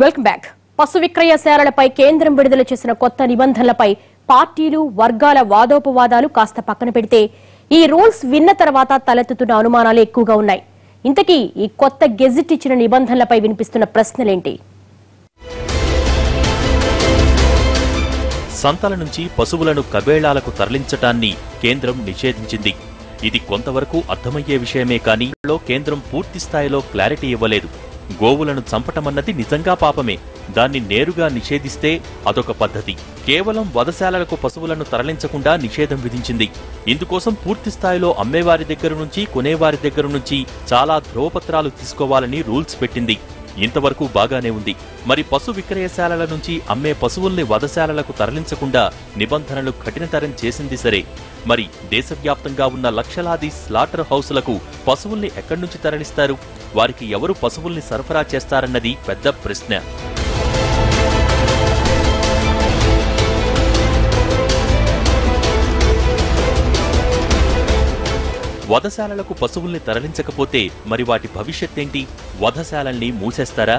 Welcome back. పశు విక్రయశాలలపై కేంద్రం విడుదల చేసిన కొత్త నిబంధనలపై పార్టీలు వర్గాల వాదోపవాదాలు కాస్త పక్కన పెడితే ఈ రూల్స్ విన్న తర్వాత తలెత్తుతున్న అనుమానాలు ఎక్కువగా ఉన్నాయి. ఇంతకీ ఈ కొత్త గెజిట్ ఇచ్చిన నిబంధనలపై వినిపిస్తున్న ప్రశ్నలేంటి? సంతల నుంచి పశువులను కబేళాలకు తరలించటాన్ని కేంద్రం నిషేధించింది. ఇది కొంతవరకు అర్థమయ్యే విషయమే కానీ కేంద్రం పూర్తి స్థాయిలో క్లారిటీ ఇవ్వలేదు. గోవులను చంపటమన్నది నిజంగా పాపమే. దాన్ని నేరుగా నిషేధిస్తే అదొక పద్ధతి. కేవలం వధశాలలకు పశువులను తరలించకుండా నిషేధం విధించింది. ఇందుకోసం పూర్తి స్థాయిలో అమ్మేవారి దగ్గర నుంచి కొనేవారి దగ్గర నుంచి చాలా ధ్రువపత్రాలు తీసుకోవాలని రూల్స్ పెట్టింది. ఇంతవరకు బాగానే ఉంది. మరి పశు విక్రయశాలల నుంచి అమ్మే పశువుల్ని వధశాలలకు తరలించకుండా నిబంధనలు కఠినతరం చేసింది సరే, మరి దేశవ్యాప్తంగా ఉన్న లక్షలాది స్లాటర్ హౌసులకు పశువుల్ని ఎక్కడి నుంచి తరలిస్తారు? వారికి ఎవరు పశువుల్ని సరఫరా చేస్తారన్నది పెద్ద ప్రశ్న. వధశాలలకు పశువుల్ని తరలించకపోతే మరి వాటి భవిష్యత్తేంటి? వధశాలల్ని మూసేస్తారా?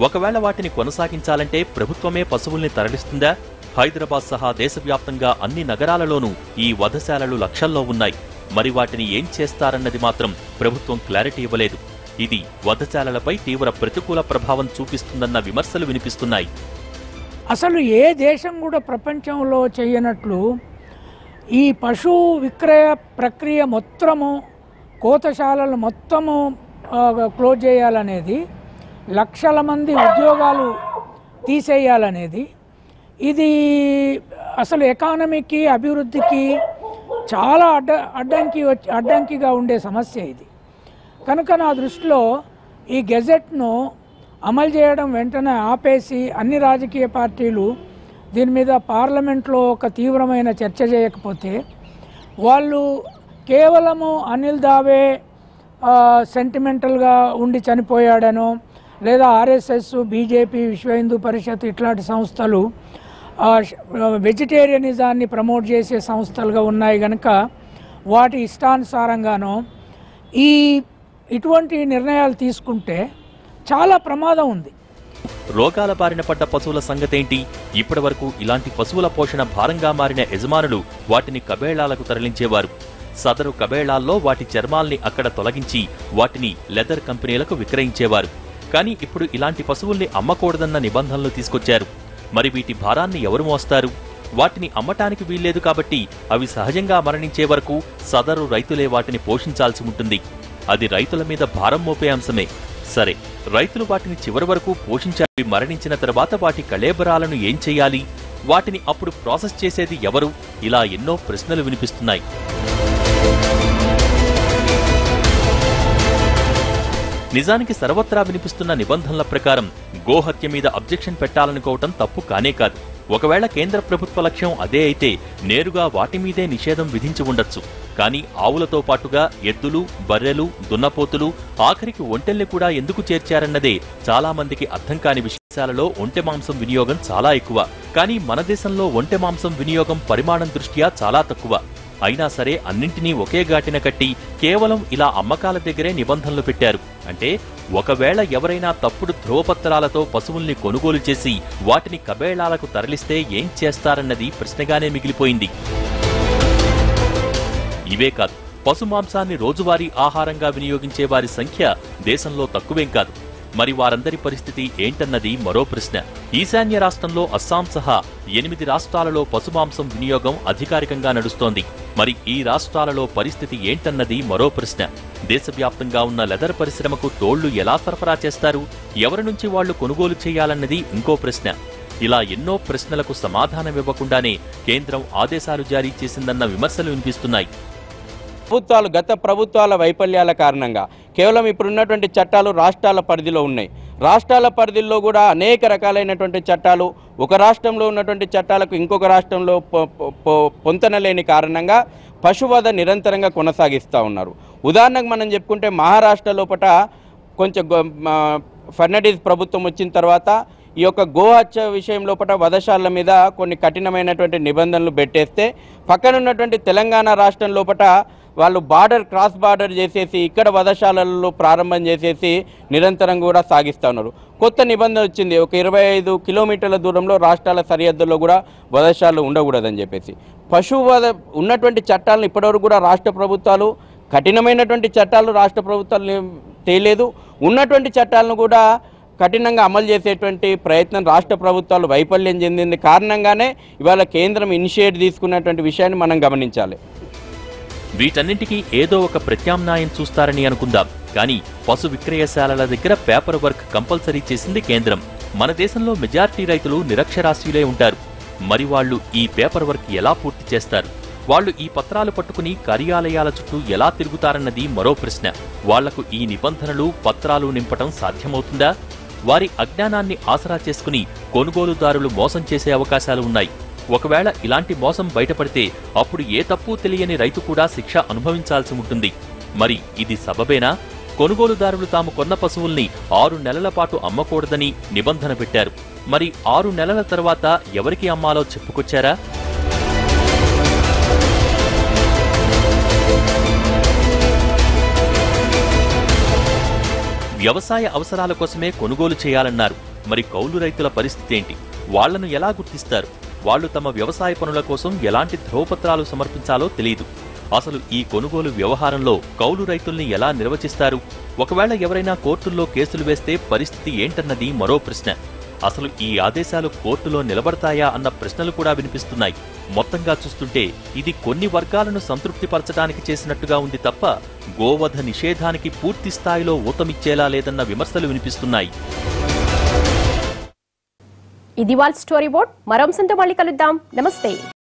ఒకవేళ వాటిని కొనసాగించాలంటే ప్రభుత్వమే పశువుల్ని తరలిస్తుందా? హైదరాబాద్ సహా దేశవ్యాప్తంగా అన్ని నగరాలలోనూ ఈ వధశాలలు లక్షల్లో ఉన్నాయి. మరి వాటిని ఏం చేస్తారన్నది మాత్రం ప్రభుత్వం క్లారిటీ ఇవ్వలేదు. ఇది వధశాలలపై తీవ్ర ప్రతికూల ప్రభావం చూపిస్తుందన్న విమర్శలు వినిపిస్తున్నాయి. అసలు ఏ దేశం కూడా ప్రపంచంలో చేయనట్లు ఈ పశు విక్రయ ప్రక్రియ మొత్తము కోతశాలలు మొత్తము క్లోజ్ చేయాలనేది, లక్షల మంది ఉద్యోగాలు తీసేయాలనేది, ఇది అసలు ఎకానమీకి అభివృద్ధికి చాలా అడ్డంకిగా ఉండే సమస్య ఇది. కనుక నా దృష్టిలో ఈ గెజెట్ను అమలు చేయడం వెంటనే ఆపేసి అన్ని రాజకీయ పార్టీలు దీని మీద పార్లమెంట్లో ఒక తీవ్రమైన చర్చ చేయకపోతే, వాళ్ళు కేవలము అనిల్ దావే సెంటిమెంటల్గా ఉండి చనిపోయాడనో, లేదా ఆర్ఎస్ఎస్, బీజేపీ, విశ్వ హిందూ పరిషత్ ఇట్లాంటి సంస్థలు వెజిటేరియనిజాన్ని ప్రమోట్ చేసే సంస్థలుగా ఉన్నాయి కనుక వాటి ఇష్టానుసారంగానో ఇటువంటి నిర్ణయాలు తీసుకుంటే చాలా ప్రమాదం ఉంది. రోగాల బారిన పడ్డ పశువుల సంగతేంటి? ఇప్పటి వరకు ఇలాంటి పశువుల పోషణ భారంగా మారిన యజమానులు వాటిని కబేళాలకు తరలించేవారు. సదరు కబేళాల్లో వాటి చర్మాల్ని అక్కడ తొలగించి వాటిని లెదర్ కంపెనీలకు విక్రయించేవారు. కానీ ఇప్పుడు ఇలాంటి పశువుల్ని అమ్మకూడదన్న నిబంధనలు తీసుకొచ్చారు. మరి వీటి భారాన్ని ఎవరు మోస్తారు? వాటిని అమ్మటానికి వీల్లేదు కాబట్టి అవి సహజంగా మరణించే వరకు సదరు రైతులే వాటిని పోషించాల్సి ఉంటుంది. అది రైతుల మీద భారం మోపే అంశమే. సరే, రైతులు వాటిని చివరి వరకు పోషించాలి. మరణించిన తర్వాత వాటి కళేబరాలను ఏం చెయ్యాలి? వాటిని అప్పుడు ప్రాసెస్ చేసేది ఎవరు? ఇలా ఎన్నో ప్రశ్నలు వినిపిస్తున్నాయి. నిజానికి సర్వత్రా వినిపిస్తున్న నిబంధనల ప్రకారం గోహత్య మీద అబ్జెక్షన్ పెట్టాలనుకోవటం తప్పు కానే కాదు. ఒకవేళ కేంద్ర ప్రభుత్వ లక్ష్యం అదే అయితే నేరుగా వాటి మీదే నిషేధం విధించి ఉండొచ్చు. కానీ ఆవులతో పాటుగా ఎద్దులు, బర్రెలు, దున్నపోతులు, ఆఖరికి ఒంటెల్ని కూడా ఎందుకు చేర్చారన్నదే చాలా మందికి అర్థం కాని విషయాలలో ఒంటె మాంసం వినియోగం చాలా ఎక్కువ. కానీ మన దేశంలో ఒంటె మాంసం వినియోగం పరిమాణం దృష్ట్యా చాలా తక్కువ. అయినా సరే అన్నింటినీ ఒకే ఘాటిన కట్టి కేవలం ఇలా అమ్మకాల దగ్గరే నిబంధనలు పెట్టారు. అంటే ఒకవేళ ఎవరైనా తప్పుడు ధ్రువపత్రాలతో పశువుల్ని కొనుగోలు చేసి వాటిని కబేళాలకు తరలిస్తే ఏం చేస్తారన్నది ప్రశ్నగానే మిగిలిపోయింది. ఇవే కాదు, పశుమాంసాన్ని రోజువారీ ఆహారంగా వినియోగించే వారి సంఖ్య దేశంలో తక్కువేం కాదు. మరి వారందరి పరిస్థితి ఏంటన్నది మరో ప్రశ్న. ఈశాన్య రాష్ట్రంలో అస్సాం సహా 8 రాష్ట్రాలలో పశుమాంసం వినియోగం అధికారికంగా నడుస్తోంది. మరి ఈ రాష్ట్రాలలో పరిస్థితి ఏంటన్నది మరో ప్రశ్న. దేశవ్యాప్తంగా ఉన్న లెదర్ పరిశ్రమకు తోళ్లు ఎలా సరఫరా చేస్తారు? ఎవరి నుంచి వాళ్లు కొనుగోలు చేయాలన్నది ఇంకో ప్రశ్న. ఇలా ఎన్నో ప్రశ్నలకు సమాధానమివ్వకుండానే కేంద్రం ఆదేశాలు జారీ చేసిందన్న విమర్శలు వినిపిస్తున్నాయి. గత ప్రభుత్వాల వైఫల్యాల కారణంగా కేవలం ఇప్పుడున్నటువంటి చట్టాలు రాష్ట్రాల పరిధిలో ఉన్నాయి. రాష్ట్రాల పరిధిలో కూడా అనేక రకాలైనటువంటి చట్టాలు, ఒక రాష్ట్రంలో ఉన్నటువంటి చట్టాలకు ఇంకొక రాష్ట్రంలో పొంతనలేని కారణంగా పశువధ నిరంతరంగా కొనసాగిస్తూ ఉన్నారు. ఉదాహరణకు మనం చెప్పుకుంటే మహారాష్ట్ర లోపల కొంచెం ఫర్నాండిస్ ప్రభుత్వం వచ్చిన తర్వాత ఈ యొక్క గోహత్య విషయం లోపల వధశాలల మీద కొన్ని కఠినమైనటువంటి నిబంధనలు పెట్టేస్తే, పక్కనున్నటువంటి తెలంగాణ రాష్ట్రం లోపల వాళ్ళు క్రాస్ బార్డర్ చేసేసి ఇక్కడ వధశాలల్లో ప్రారంభం చేసేసి నిరంతరం కూడా సాగిస్తూ ఉన్నారు. కొత్త నిబంధన వచ్చింది. ఒక 25 కిలోమీటర్ల దూరంలో రాష్ట్రాల సరిహద్దుల్లో కూడా వధశాలలు ఉండకూడదని చెప్పేసి. పశువధ ఉన్నటువంటి చట్టాలను ఇప్పటివరకు కూడా రాష్ట్ర ప్రభుత్వాలు కఠినమైనటువంటి చట్టాలు రాష్ట్ర ప్రభుత్వాలు తేలేదు. ఉన్నటువంటి చట్టాలను కూడా కఠినంగా అమలు చేసేటువంటి ప్రయత్నం రాష్ట్ర ప్రభుత్వాలు వైఫల్యం చెందింది కారణంగానే ఇవాళ కేంద్రం ఇనిషియేట్ తీసుకున్నటువంటి విషయాన్ని మనం గమనించాలి. వీటన్నింటికీ ఏదో ఒక ప్రత్యామ్నాయం చూస్తారని అనుకుందాం. కానీ పశు విక్రయశాలల దగ్గర పేపర్ వర్క్ కంపల్సరీ చేసింది కేంద్రం. మన దేశంలో మెజారిటీ రైతులు నిరక్షరాస్యులే ఉంటారు. మరి వాళ్ళు ఈ పేపర్ వర్క్ ఎలా పూర్తి చేస్తారు? వాళ్ళు ఈ పత్రాలు పట్టుకుని కార్యాలయాల చుట్టూ ఎలా తిరుగుతారన్నది మరో ప్రశ్న. వాళ్లకు ఈ నిబంధనలు పత్రాలు నింపటం సాధ్యమవుతుందా? వారి అజ్ఞానాన్ని ఆసరా చేసుకుని కొనుగోలుదారులు మోసం చేసే అవకాశాలు ఉన్నాయి. ఒకవేళ ఇలాంటి మోసం బయటపడితే అప్పుడు ఏ తప్పు తెలియని రైతు కూడా శిక్ష అనుభవించాల్సి ఉంటుంది. మరి ఇది సబబేనా? కొనుగోలుదారులు తాము కొన్న పశువుల్ని 6 నెలల పాటు అమ్మకూడదని నిబంధన పెట్టారు. మరి 6 నెలల తర్వాత ఎవరికి అమ్మాలో చెప్పుకొచ్చారా? వ్యవసాయ అవసరాల కోసమే కొనుగోలు చేయాలన్నారు. మరి కౌలు రైతుల పరిస్థితి ఏంటి? వాళ్లను ఎలా గుర్తిస్తారు? వాళ్లు తమ వ్యవసాయ పనుల కోసం ఎలాంటి ధ్రువపత్రాలు సమర్పించాలో తెలియదు. అసలు ఈ కొనుగోలు వ్యవహారంలో కౌలు రైతుల్ని ఎలా నిర్వచిస్తారు? ఒకవేళ ఎవరైనా కోర్టుల్లో కేసులు వేస్తే పరిస్థితి ఏంటన్నది మరో ప్రశ్న. అసలు ఈ ఆదేశాలు కోర్టులో నిలబడతాయా అన్న ప్రశ్నలు కూడా వినిపిస్తున్నాయి. మొత్తంగా చూస్తుంటే ఇది కొన్ని వర్గాలను సంతృప్తిపరచడానికి చేసినట్టుగా ఉంది తప్ప గోవధ నిషేధానికి పూర్తి స్థాయిలో ఊతమిచ్చేలా లేదన్న విమర్శలు వినిపిస్తున్నాయి. ఇది వాల్ స్టోరీ బోర్డ్. మరో అంశంతో మళ్ళీ కలుద్దాం. నమస్తే.